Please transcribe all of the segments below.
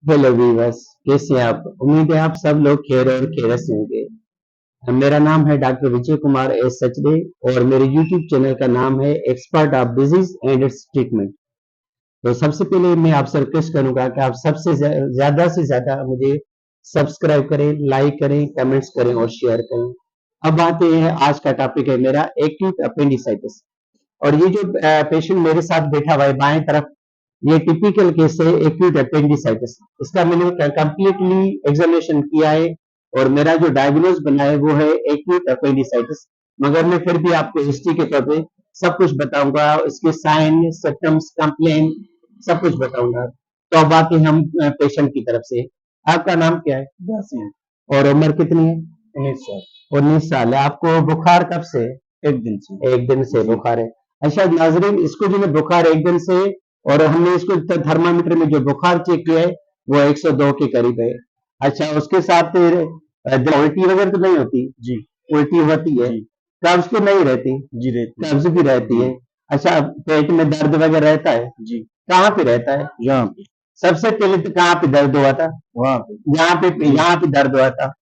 Hello viewers, कैसे हैं आप? उम्मीद है आप सब लोग खैर और खैरियत से होंगे। मेरा नाम है डॉक्टर विजय कुमार एस सचदे और मेरे यूट्यूब चैनल का नाम है expert of disease and it's treatment. तो सबसे पहले मैं आपसे रिक्वेस्ट करूंगा कि आप सबसे ज्यादा से ज्यादा मुझे सब्सक्राइब करें, लाइक करें, कमेंट्स करें और शेयर करें। अब आते हैं, आज का टॉपिक है मेरा एक्यूट अपेंडिसाइटिस। और ये जो पेशेंट मेरे साथ बैठा हुआ है बाएं तरफ, ये टिपिकल केस है एक्यूट अपेंडिसाइटिस। इसका मैंने कंप्लीटली एग्जामिनेशन किया है और मेरा जो डायग्नोज बना है वो है एक्यूट अपेंडिसाइटिस। मगर मैं फिर भी आपको हिस्ट्री के तौर पे सब कुछ बताऊंगा, इसके साइन, सिम्टम्स, कंप्लेन सब कुछ बताऊंगा। तो अब आते हैं हम पेशेंट की तरफ से। आपका नाम क्या है? यासीन। और उम्र कितनी है? 19 साल। 19 साल है। आपको बुखार कब से? एक दिन से। एक दिन से बुखार है। अच्छा नाजरीन, इसको जो है बुखार एक दिन से, और हमने इसको थर्मामीटर में जो बुखार चेक किया है वो 102 के करीब है। अच्छा, उसके साथ फिर उल्टी वगैरह तो नहीं होती? जी। उल्टी होती है? जी। कब्ज तो नहीं रहती? जी रहती है। कब्ज भी रहती है। अच्छा, पेट में दर्द वगैरह रहता है? जी। कहाँ पे रहता है? यहाँ पे। सबसे पहले तो कहाँ पे दर्द हुआ था? वहां पे। यहाँ पे दर्द हुआ था।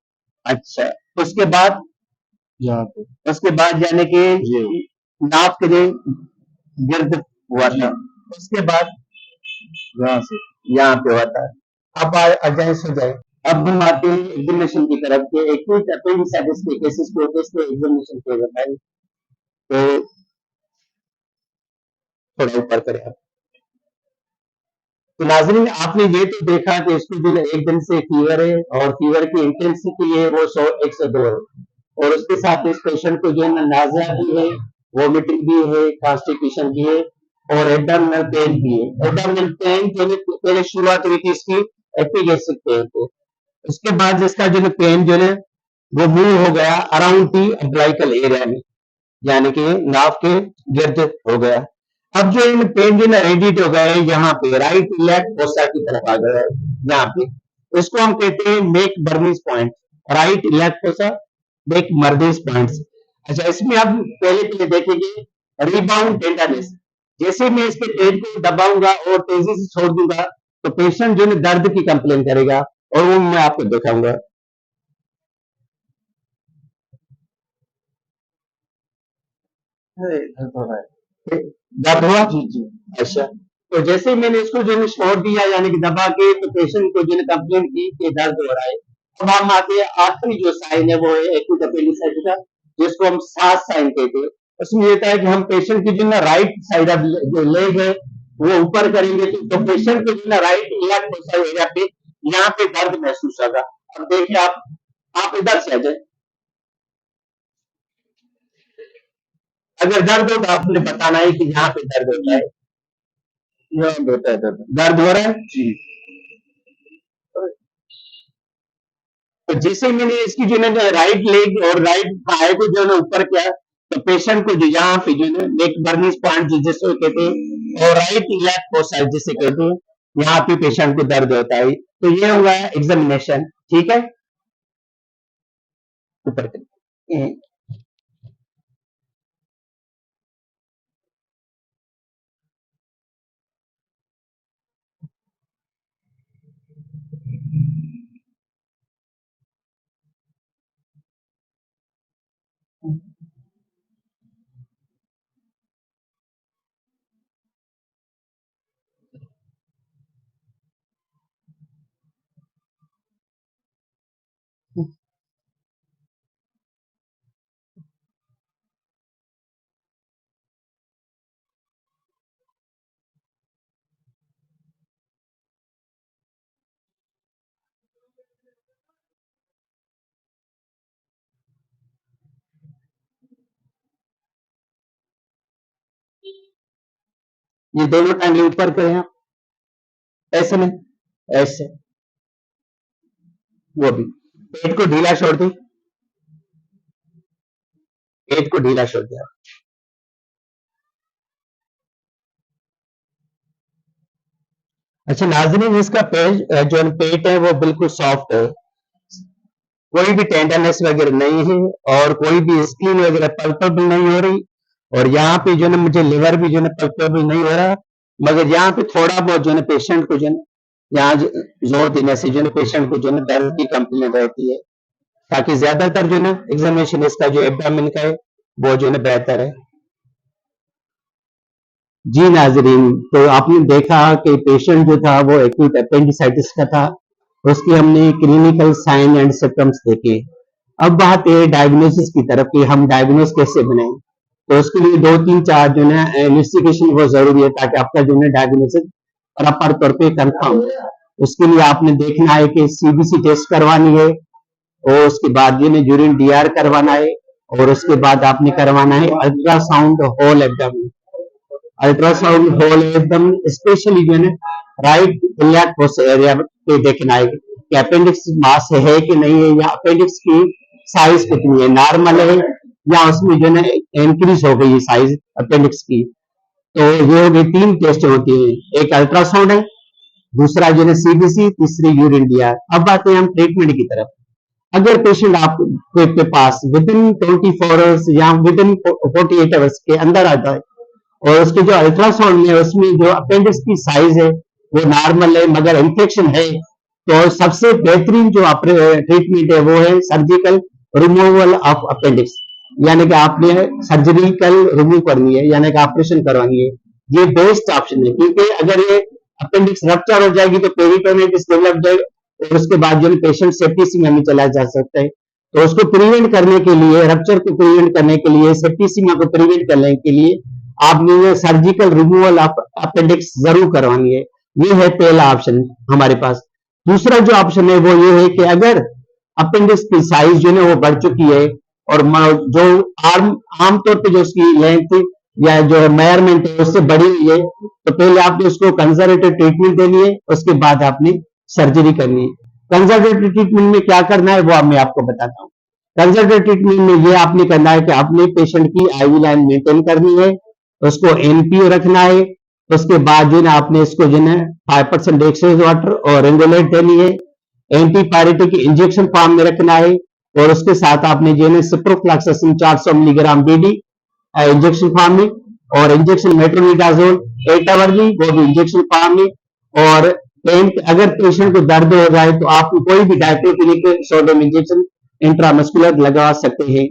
अच्छा, उसके बाद? यहाँ पे। उसके बाद यानी कि नाक के लिए गिर्द हुआ था। उसके बाद यहाँ से यहाँ पे होता है। अब अजाए सो जाए। अब हम आते हैं एग्जामिनेशन की तरफ के। एक्यूट अपेंडिसाइटिस के केसेस को कैसे एग्जामिनेशन किया जाता है, तो थोड़ा ऊपर करें आप। तो नाजरीन, आपने ये तो देखा कि इसको जो है एक दिन से फीवर है और फीवर की इंटेंसिटी है वो 100-102 है। और उसके साथ इस पेशेंट को जो है नाजिया भी है, वोमिटिंग भी है, कॉन्स्टिपेशन भी है और एब्डोमिनल पेन भी है। एब्डोमिनल पेन जो है पहले शुरुआत हुई थी इसकी एपिगेस्ट्रिक पेन को। उसके बाद जिसका जो है पेन जो है वो मूव हो गया अराउंड दी अम्बिलिकल एरिया में, यानी कि नाव के गिर्द हो गया। अब जो इन पेन जो है रेडिट हो गए यहाँ पे राइट लेफ्ट फोसा की तरफ आ गया है यहाँ पे। इसको हम कहते हैं McBurney's point. Right left fossa, McBurney's point. अच्छा, इसमें अब पहले पहले देखेंगे रिबाउंड टेंडरनेस। जैसे मैं इसके पेट को दबाऊंगा और तेजी से छोड़ दूंगा तो पेशेंट जो है दर्द की कंप्लेन करेगा और वो मैं आपको दिखाऊंगा। दर्द हुआ? जी जी। अच्छा, तो जैसे ही मैंने इसको जो है छोड़ दिया यानी कि दबा के, तो पेशेंट को जो है कंप्लेन की कि दर्द हो रहा है। अब हम आते हैं आखिरी जो साइन है वो है एक्यूट अपेंडिसाइटिस का, जिसको हम सात साइन कहते हैं। उसमें ये होता है कि हम पेशेंट की जो है राइट साइड ऑफ जो लेग है वो ऊपर करेंगे तो पेशेंट को जो है राइट लेफ्ट एरिया पे यहाँ पे दर्द महसूस होगा। अब देखिए आप इधर से आ जाए। अगर दर्द हो तो आपने बताना है कि यहाँ पे दर्द होता है। यहाँ पे होता है दर्द। दर्द हो रहा है जी। तो जैसे मैंने इसकी जो है राइट लेग और राइट थाई को जो है ऊपर किया तो पेशेंट को जो यहाँ पे जो है एक बर्निश पॉइंट जिसको कहते हैं और राइट लेफ्ट फोसाइड जिसे कहते हैं, यहाँ पे पेशेंट को दर्द होता है। तो ये हुआ एग्जामिनेशन। ठीक है, ऊपर करिए। ये दोनों टांगे ऊपर करें आप, ऐसे में, ऐसे। वो भी पेट को ढीला छोड़ दी, पेट को ढीला छोड़ दिया। अच्छा नाज़रीन, इसका पेट जो पेट है वो बिल्कुल सॉफ्ट है, कोई भी टेंडरनेस वगैरह नहीं है और कोई भी स्किन वगैरह पल्पेबल नहीं हो रही। और यहाँ पे जो है मुझे लिवर भी जो है पल्पेबल नहीं हो रहा, मगर यहाँ पे थोड़ा बहुत जो है पेशेंट को जो है यहाँ जोर देने से जो है पेशेंट को जो है दर्द की कंप्लेंट रहती है, ताकि ज्यादातर जो है ना एग्जामिनेशन इसका जो एब्डोमेन का है वो जो है ना बेहतर है। जी नाजरीन, तो आपने देखा कि पेशेंट जो था वो एक्यूट अपेंडिसाइटिस का था, उसकी हमने क्लिनिकल साइन एंड सिम्टम्स देखे। अब बात है डायग्नोसिस की तरफ कि हम डायग्नोस कैसे बनाएं। तो उसके लिए 2-3-4 जो है इन्वेस्टिगेशन बहुत जरूरी है, ताकि आपका जो है डायग्नोसिस प्रॉपर तौर पे कंफर्म हो। उसके लिए आपने देखना है कि सीबीसी टेस्ट करवानी है, और उसके बाद जो है यूरिन डीआर करवाना है, और उसके बाद आपने करवाना है ultrasound whole abdomen. Ultrasound whole एकदम स्पेशली जो है राइट इलियाक फोसा एरिया पे देखना है कि अपेंडिक्स मास है कि नहीं है, या अपेंडिक्स की साइज कितनी है, नॉर्मल है या उसमें जो है इंक्रीज हो गई है साइज अपेंडिक्स की। तो ये हो गई 3 टेस्ट होती है, एक अल्ट्रासाउंड है, दूसरा जो है सीबीसी, तीसरी यूरिन डीआर। अब आते हैं हम ट्रीटमेंट की तरफ। अगर पेशेंट आपके पास विद इन 24 आवर्स या विद इन 48 आवर्स के अंदर आता है, और उसके जो अल्ट्रासाउंड में उसमें जो अपेंडिक्स की साइज है वो नॉर्मल है मगर इन्फेक्शन है, तो सबसे बेहतरीन जो ट्रीटमेंट है वो है सर्जिकल रिमूवल ऑफ अपेंडिक्स, यानी कि आपने सर्जिकल रिमूव करनी है, यानी कि ऑपरेशन करवानी है। ये बेस्ट ऑप्शन है, क्योंकि अगर ये अपेंडिक्स रप्चर हो जाएगी तो पेरिटोनिटिस डेवलप जाएगा, और उसके बाद जो पेशेंट सेप्टिसिमिया में चला जा सकता है। तो उसको प्रिवेंट करने के लिए, रप्चर को प्रिवेंट करने के लिए, सेप्टिसिमिया को प्रिवेंट करने के लिए आपने सर्जिकल रिमूवल ऑफ अपेंडिक्स जरूर करवानी है। ये है पहला ऑप्शन हमारे पास। दूसरा जो ऑप्शन है वो ये है कि अगर अपेंडिक्स की साइज जो है वो बढ़ चुकी है, और जो आमतौर पे जो उसकी लेंथ या जो मेजरमेंट है उससे बढ़ी हुई है, तो पहले आपने उसको कंजर्वेटिव ट्रीटमेंट देनी है, उसके बाद आपने सर्जरी करनी है। कंजर्वेटिव ट्रीटमेंट में क्या करना है वो मैं आपको बताता हूँ। कंजर्वेटिव ट्रीटमेंट में ये आपने करना है कि आपने पेशेंट की आईवी लाइन मेंटेन करनी है, उसको एनपीओ रखना है, उसके बाद जो है आपने इसको जो है 5% एक्सेस वाटर और रेंगोलेट देनी है, एंटीपायरेटिक इंजेक्शन फॉर्म में रखना है, और उसके साथ आपने जो है ciprofloxacin 400 milligram BD injection form में, और इंजेक्शन मेट्रोनिडाजोल 8 आवर्ली वो भी इंजेक्शन फॉर्म में। और अगर पेशेंट को दर्द हो जाए तो आप कोई भी डायक्लोफिनिक सोडियम इंजेक्शन इंट्रामस्कुलर लगा सकते हैं।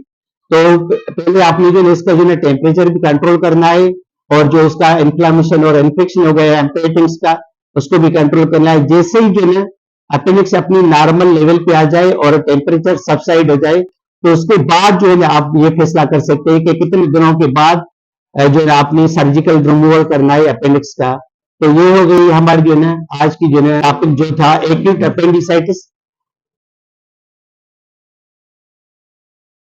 तो पहले आपने जो इसका जो है टेम्परेचर भी कंट्रोल करना है, और जो इसका इन्फ्लामेशन और इन्फेक्शन हो गया एम्पेटिक्स का उसको भी कंट्रोल करना है। जैसे ही जो है अपेंडिक्स अपनी नॉर्मल लेवल पे आ जाए और टेम्परेचर सबसाइड हो जाए, तो उसके बाद जो है आप ये फैसला कर सकते हैं कि कितने दिनों के बाद जो है आपने सर्जिकल रिमूवल करना है अपेंडिक्स का। तो ये हो गई हमारी जो है आज की जो है टॉपिक जो था एक्यूट अपेंडिसाइटिस।